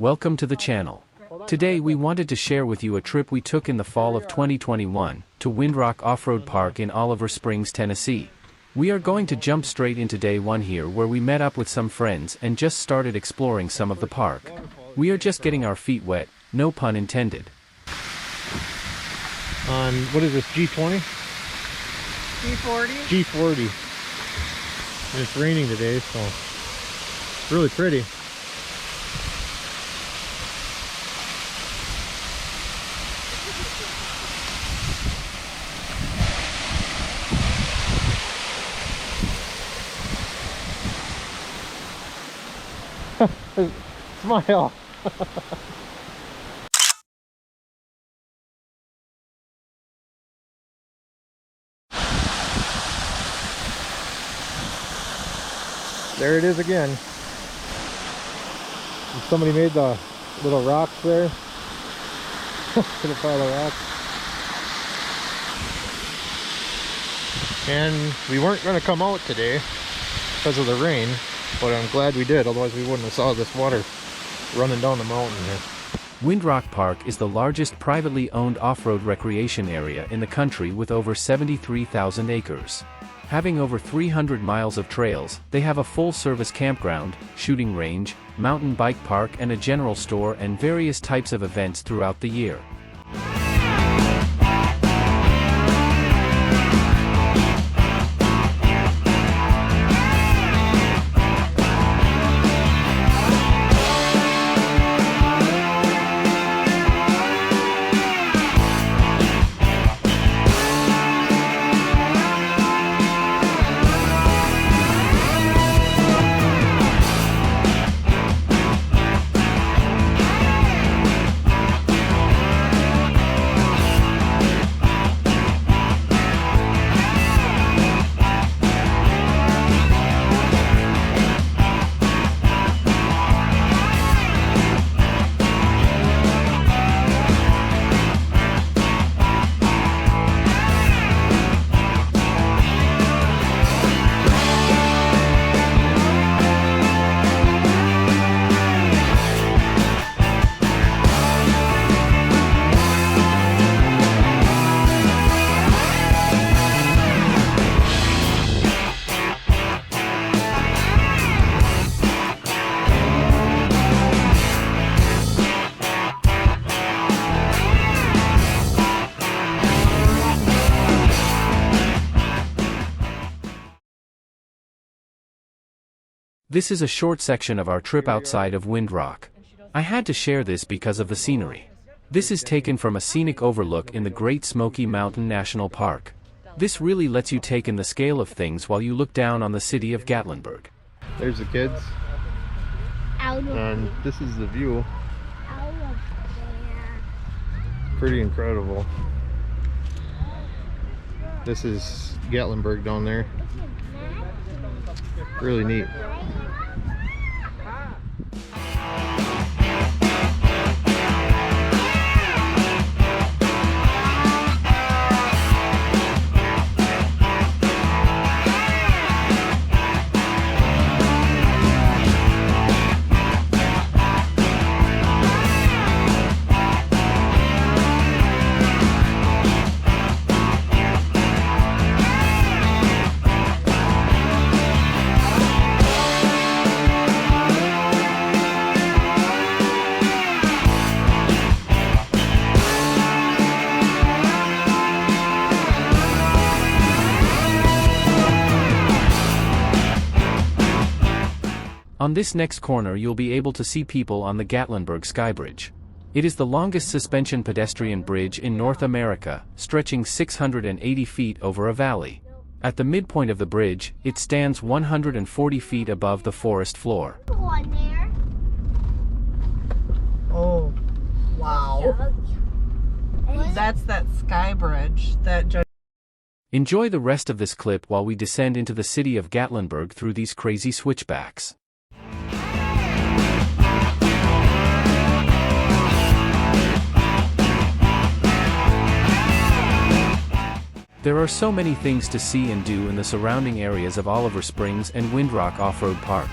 Welcome to the channel. Today we wanted to share with you a trip we took in the fall of 2021 to Windrock Off-Road Park in Oliver Springs, Tennessee. We are going to jump straight into day one here, where we met up with some friends and just started exploring some of the park. We are just getting our feet wet, no pun intended. On, what is this, G20? G40? G40. And it's raining today, so it's really pretty. Smile. There it is again. Somebody made the little rocks there. Put a pile of rocks. And we weren't going to come out today because of the rain, but I'm glad we did, otherwise we wouldn't have saw this water running down the mountain here. Windrock Park is the largest privately owned off-road recreation area in the country with over 73,000 acres. Having over 300 miles of trails, they have a full-service campground, shooting range, mountain bike park and a general store and various types of events throughout the year. This is a short section of our trip outside of Windrock. I had to share this because of the scenery. This is taken from a scenic overlook in the Great Smoky Mountain National Park. This really lets you take in the scale of things while you look down on the city of Gatlinburg. There's the kids. And this is the view. Pretty incredible. This is Gatlinburg down there. Really neat. On this next corner you'll be able to see people on the Gatlinburg Skybridge. It is the longest suspension pedestrian bridge in North America, stretching 680 feet over a valley. At the midpoint of the bridge, it stands 140 feet above the forest floor. Oh, wow. That's that sky bridge that Enjoy the rest of this clip while we descend into the city of Gatlinburg through these crazy switchbacks. There are so many things to see and do in the surrounding areas of Oliver Springs and Windrock Off-Road Park.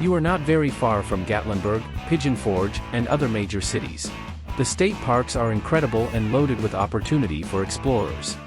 You are not very far from Gatlinburg, Pigeon Forge, and other major cities. The state parks are incredible and loaded with opportunity for explorers.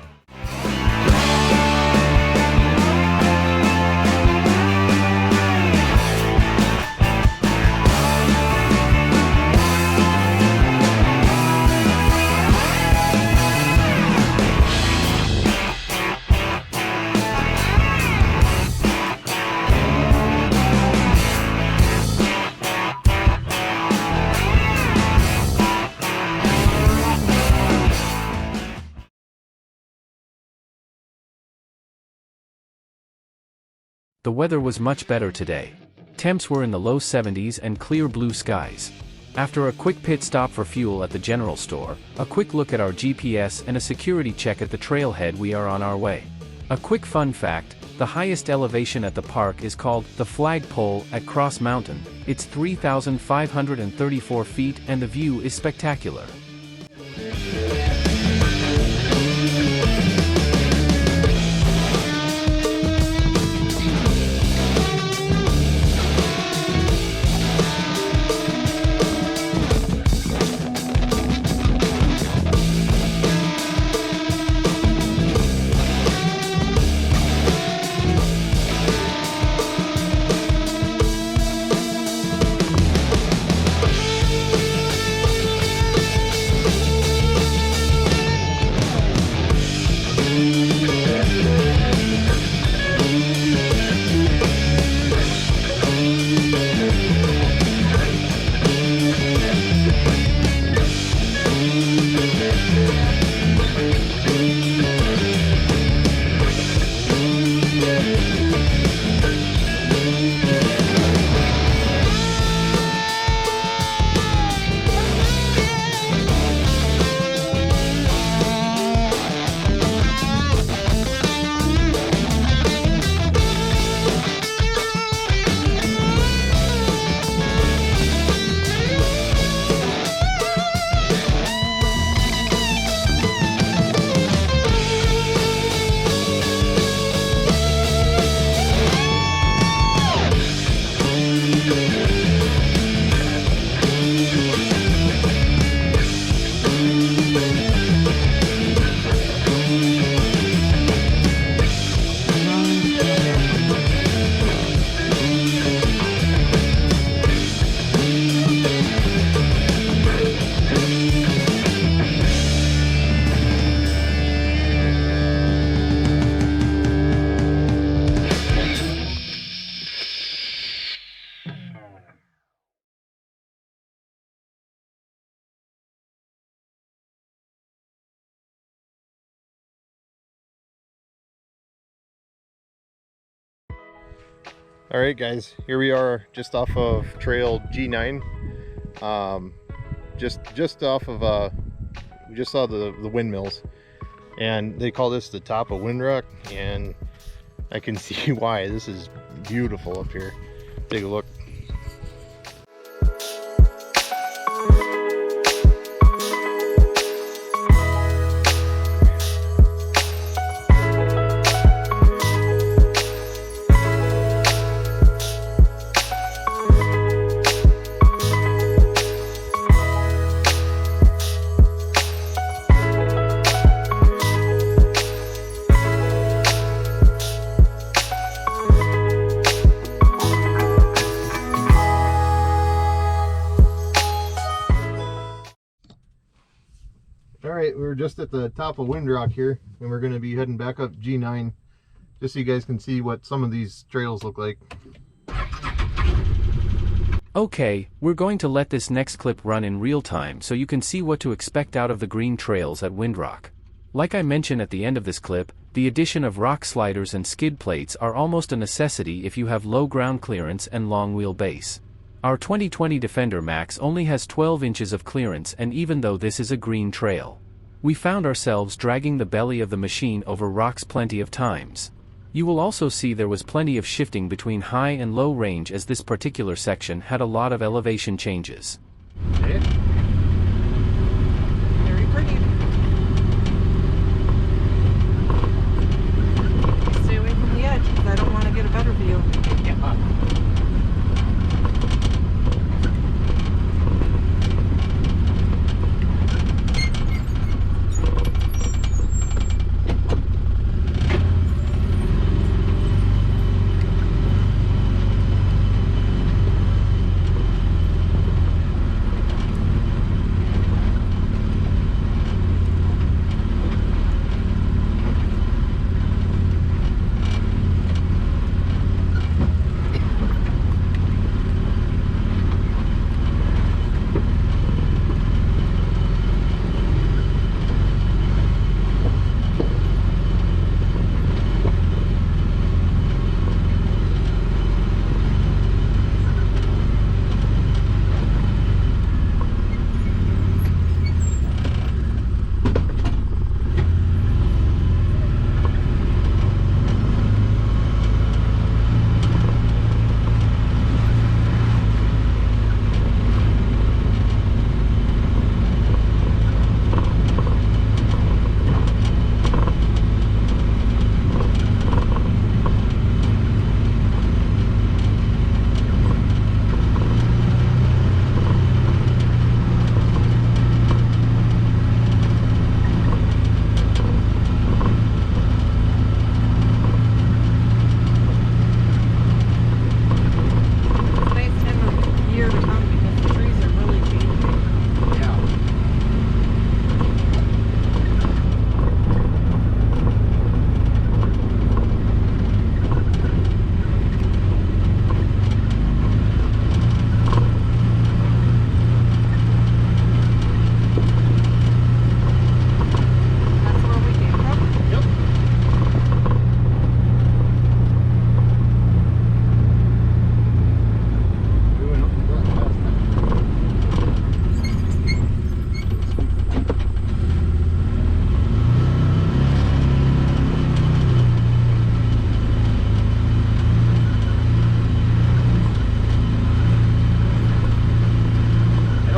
The weather was much better today. Temps were in the low 70s and clear blue skies. After a quick pit stop for fuel at the general store, a quick look at our GPS and a security check at the trailhead, we are on our way. A quick fun fact, the highest elevation at the park is called the Flagpole at Cross Mountain. It's 3,534 feet and the view is spectacular. Alright guys, here we are just off of trail G9. Just off of we just saw the windmills, and they call this the top of Windrock, and I can see why. This is beautiful up here. Take a look. Alright, we're just at the top of Windrock here, and we're going to be heading back up G9 just so you guys can see what some of these trails look like. Okay, we're going to let this next clip run in real time so you can see what to expect out of the green trails at Windrock. Like I mentioned at the end of this clip, the addition of rock sliders and skid plates are almost a necessity if you have low ground clearance and long wheelbase. Our 2020 Defender Max only has 12 inches of clearance, and even though this is a green trail, we found ourselves dragging the belly of the machine over rocks plenty of times. You will also see there was plenty of shifting between high and low range, as this particular section had a lot of elevation changes. Very pretty. Stay away from the edge because I don't want to get a better view. Yeah.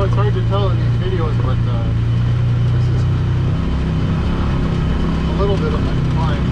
it's hard to tell in these videos, but this is a little bit of a climb.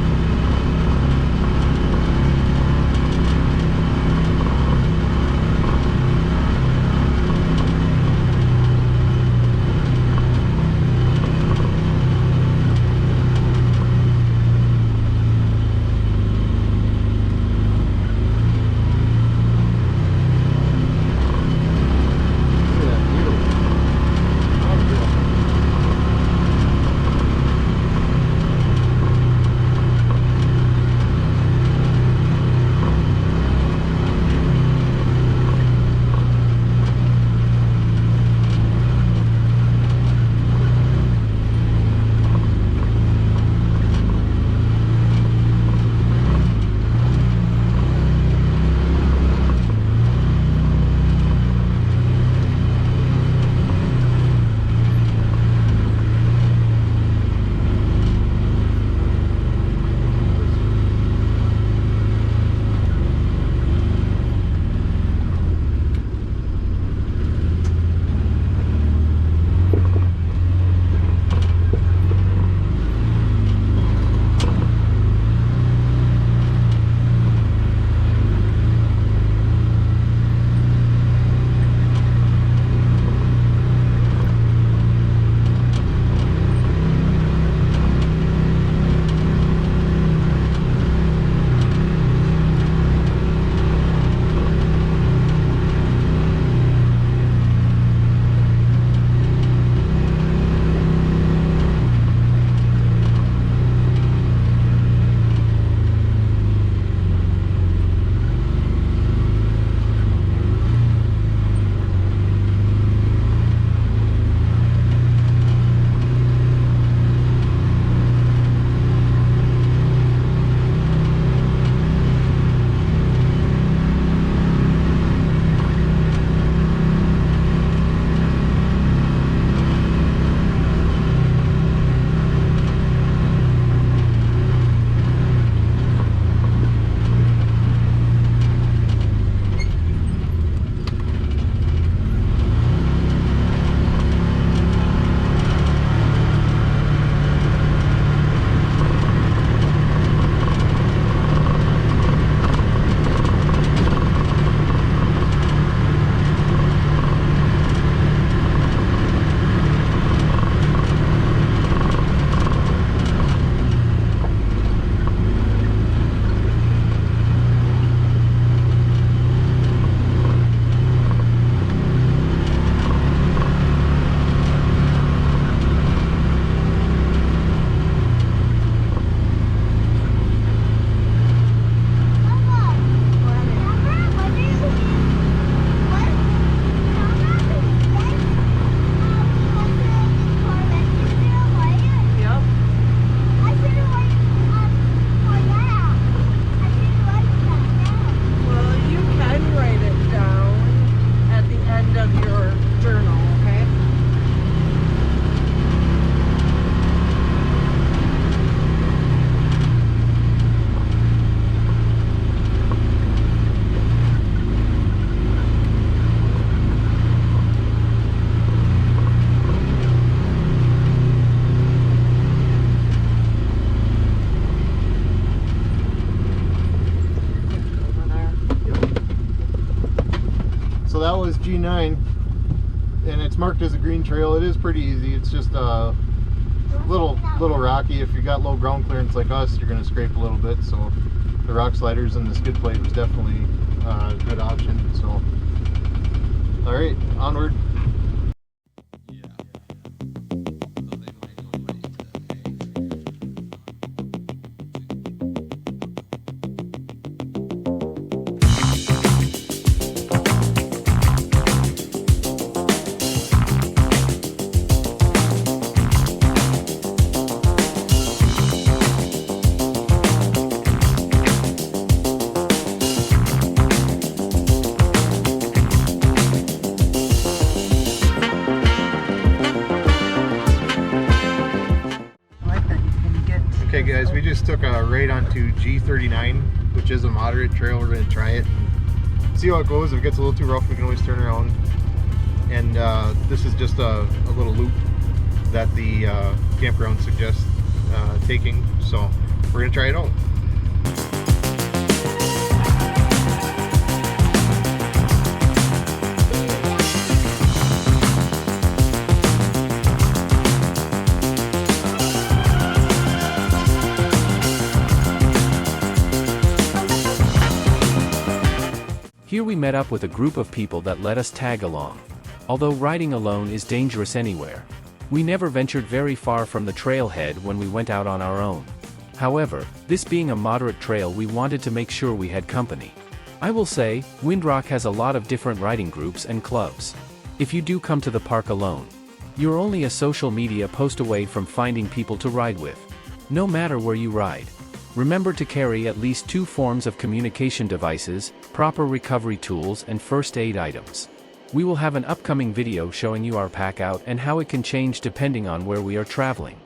So that was G9, and it's marked as a green trail. It is pretty easy. It's just a little rocky. If you got low ground clearance like us, you're going to scrape a little bit. So the rock sliders and the skid plate was definitely a good option. So all right, onward. Okay guys, we just took a right onto G39, which is a moderate trail. We're going to try it and see how it goes. If it gets a little too rough, we can always turn around. and this is just a little loop that the campground suggests taking, so we're gonna try it out. Here we met up with a group of people that let us tag along. Although riding alone is dangerous anywhere, we never ventured very far from the trailhead when we went out on our own. However, this being a moderate trail, we wanted to make sure we had company. I will say, Windrock has a lot of different riding groups and clubs. If you do come to the park alone, you're only a social media post away from finding people to ride with. No matter where you ride, remember to carry at least 2 forms of communication devices, proper recovery tools, and first aid items. We will have an upcoming video showing you our pack out and how it can change depending on where we are traveling.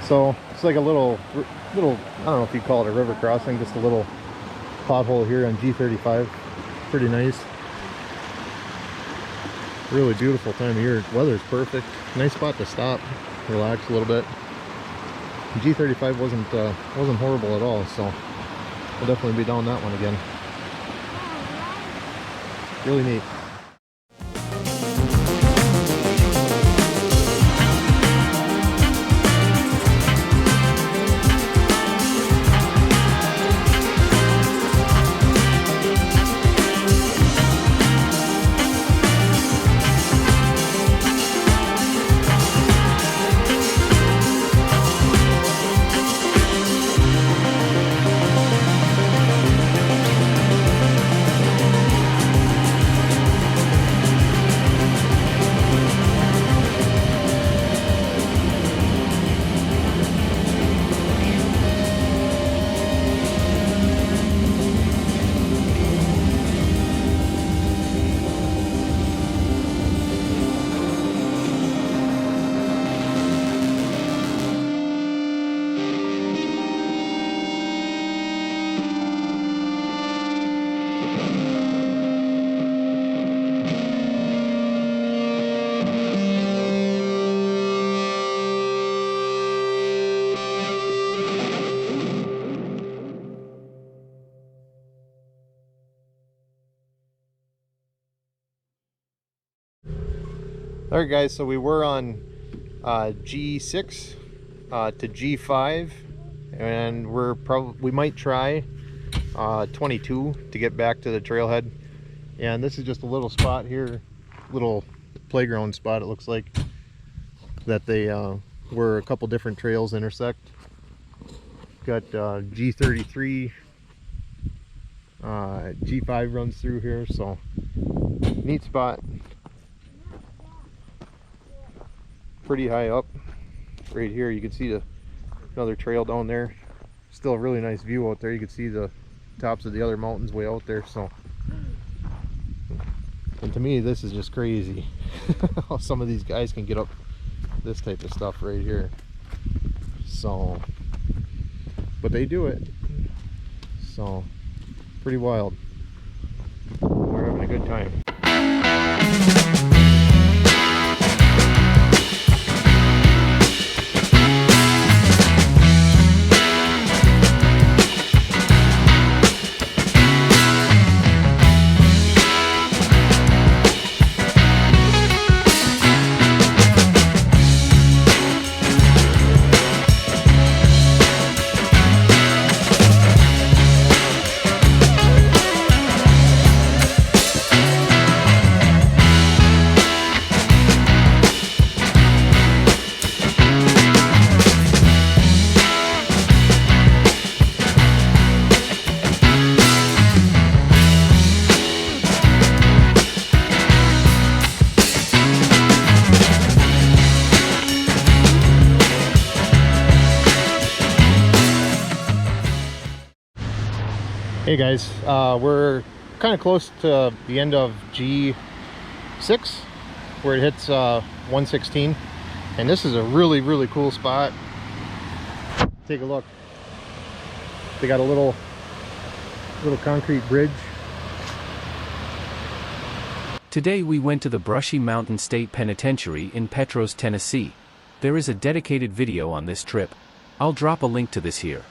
So it's like a little, I don't know if you call it a river crossing, just a little pothole here on G35. Pretty nice. Really beautiful time of year. Weather's perfect. Nice spot to stop, relax a little bit. G35 wasn't horrible at all, so we'll definitely be down that one again. Really neat. Alright guys, so we were on G6 to G5, and we might try 22 to get back to the trailhead. And this is just a little spot here, little playground spot it looks like, that they where a couple different trails intersect. Got G33, G5 runs through here, so neat spot. Pretty high up right here. You can see another trail down there. Still a really nice view out there. You can see the tops of the other mountains way out there. So, and to me this is just crazy how some of these guys can get up this type of stuff right here. So, but they do it. So pretty wild. We're having a good time. Hey guys, we're kind of close to the end of G6 where it hits 116, and this is a really cool spot. Take a look. They got a little concrete bridge. Today we went to the Brushy Mountain State Penitentiary in Petros, Tennessee. There is a dedicated video on this trip. I'll drop a link to this here.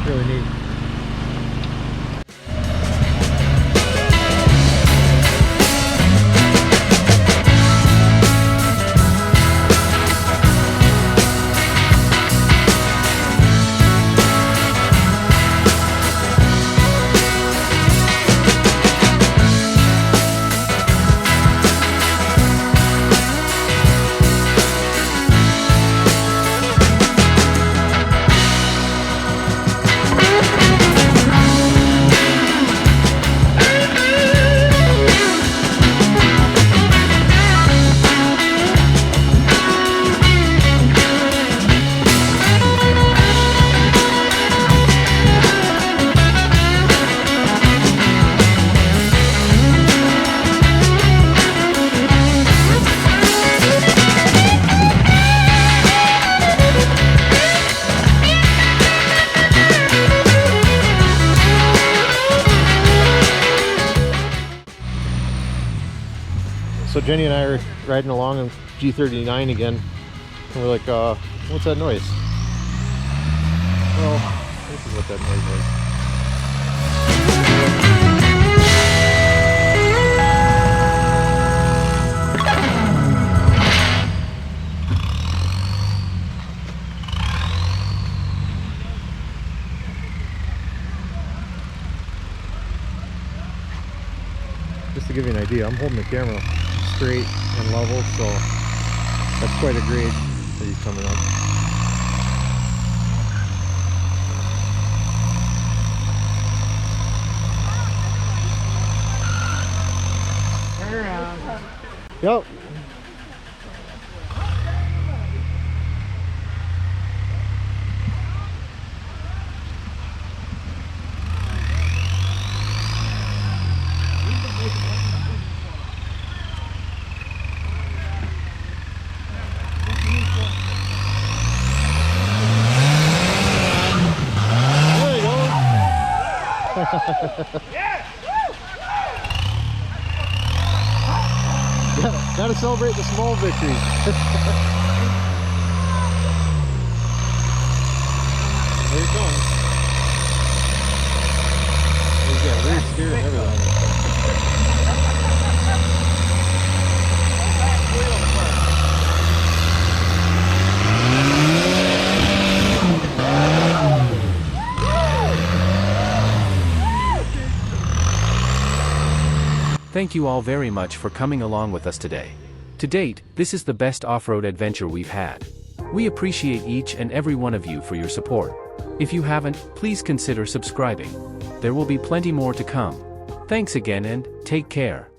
Really neat. So Jenny and I are riding along on G39 again, and we're like, what's that noise? Well, this is what that noise was. Just to give you an idea, I'm holding the camera straight and level, so that's quite a grade that he's coming up. Turn around. Yep. Gotta celebrate the small victories. There it comes. He's got rear steer and everything. Thank you all very much for coming along with us today. To date, this is the best off-road adventure we've had. We appreciate each and every one of you for your support. If you haven't, please consider subscribing. There will be plenty more to come. Thanks again and take care.